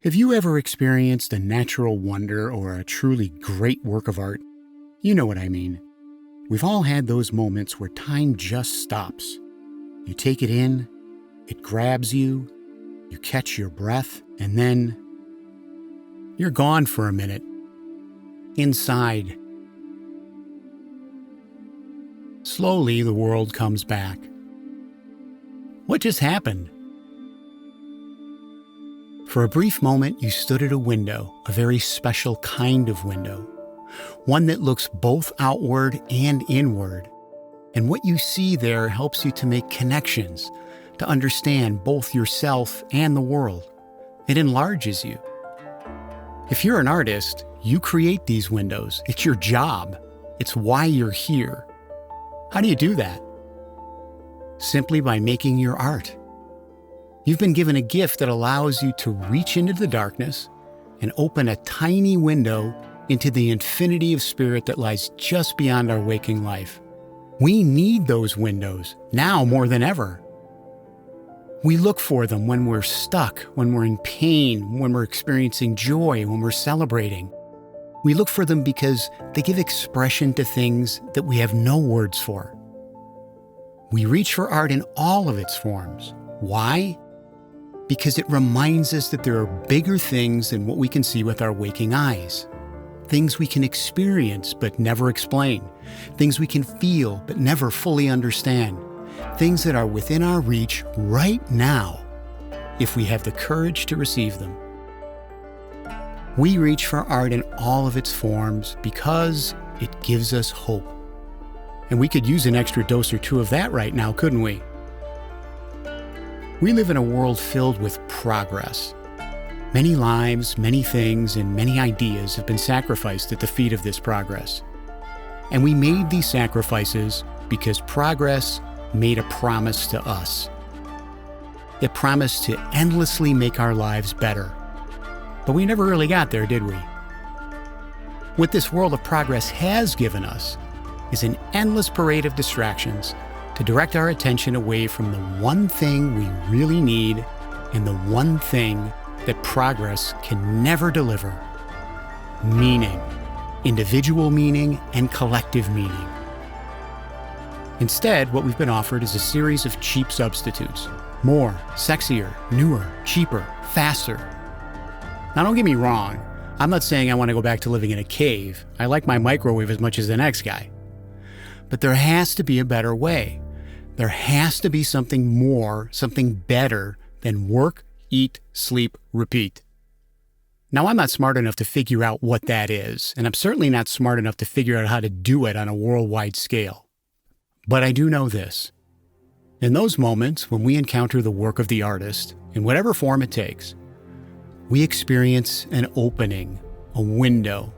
Have you ever experienced a natural wonder or a truly great work of art? You know what I mean. We've all had those moments where time just stops. You take it in, it grabs you, you catch your breath, and then you're gone for a minute. Inside. Slowly, the world comes back. What just happened? For a brief moment, you stood at a window, a very special kind of window, one that looks both outward and inward. And what you see there helps you to make connections, to understand both yourself and the world. It enlarges you. If you're an artist, you create these windows. It's your job. It's why you're here. How do you do that? Simply by making your art. You've been given a gift that allows you to reach into the darkness and open a tiny window into the infinity of spirit that lies just beyond our waking life. We need those windows, now more than ever. We look for them when we're stuck, when we're in pain, when we're experiencing joy, when we're celebrating. We look for them because they give expression to things that we have no words for. We reach for art in all of its forms. Why? Because it reminds us that there are bigger things than what we can see with our waking eyes. Things we can experience but never explain. Things we can feel but never fully understand. Things that are within our reach right now, if we have the courage to receive them. We reach for art in all of its forms because it gives us hope. And we could use an extra dose or two of that right now, couldn't we? We live in a world filled with progress. Many lives, many things, and many ideas have been sacrificed at the feet of this progress. And we made these sacrifices because progress made a promise to us. It promised to endlessly make our lives better. But we never really got there, did we? What this world of progress has given us is an endless parade of distractions to direct our attention away from the one thing we really need and the one thing that progress can never deliver: meaning, individual meaning and collective meaning. Instead, what we've been offered is a series of cheap substitutes. More, sexier, newer, cheaper, faster. Now don't get me wrong, I'm not saying I want to go back to living in a cave. I like my microwave as much as the next guy. But there has to be a better way. There has to be something more, something better than work, eat, sleep, repeat. Now, I'm not smart enough to figure out what that is, and I'm certainly not smart enough to figure out how to do it on a worldwide scale. But I do know this. In those moments when we encounter the work of the artist, in whatever form it takes, we experience an opening, a window.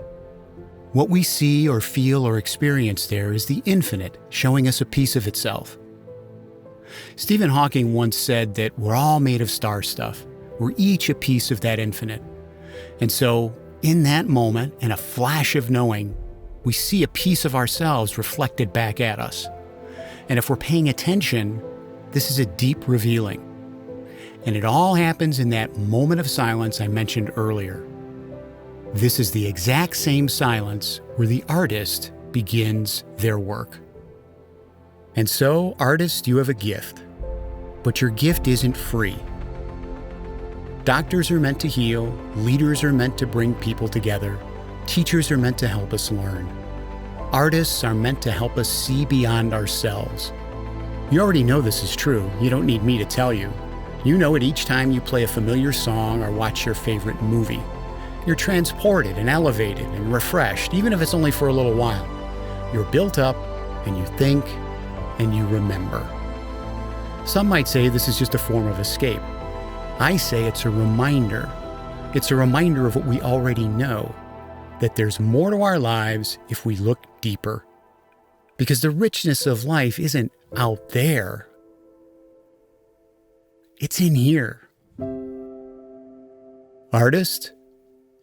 What we see or feel or experience there is the infinite showing us a piece of itself. Stephen Hawking once said that we're all made of star stuff. We're each a piece of that infinite. And so, in that moment, in a flash of knowing, we see a piece of ourselves reflected back at us. And if we're paying attention, this is a deep revealing. And it all happens in that moment of silence I mentioned earlier. This is the exact same silence where the artist begins their work. And so, artist, you have a gift. But your gift isn't free. Doctors are meant to heal, leaders are meant to bring people together, teachers are meant to help us learn. Artists are meant to help us see beyond ourselves. You already know this is true. You don't need me to tell you. You know it each time you play a familiar song or watch your favorite movie. You're transported and elevated and refreshed, even if it's only for a little while. You're built up, and you think, and you remember. Some might say this is just a form of escape. I say it's a reminder. It's a reminder of what we already know, that there's more to our lives if we look deeper. Because the richness of life isn't out there. It's in here. Artist,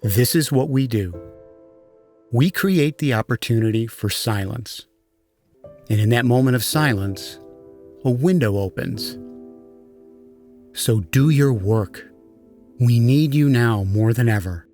this is what we do. We create the opportunity for silence. And in that moment of silence, a window opens. So do your work. We need you now more than ever.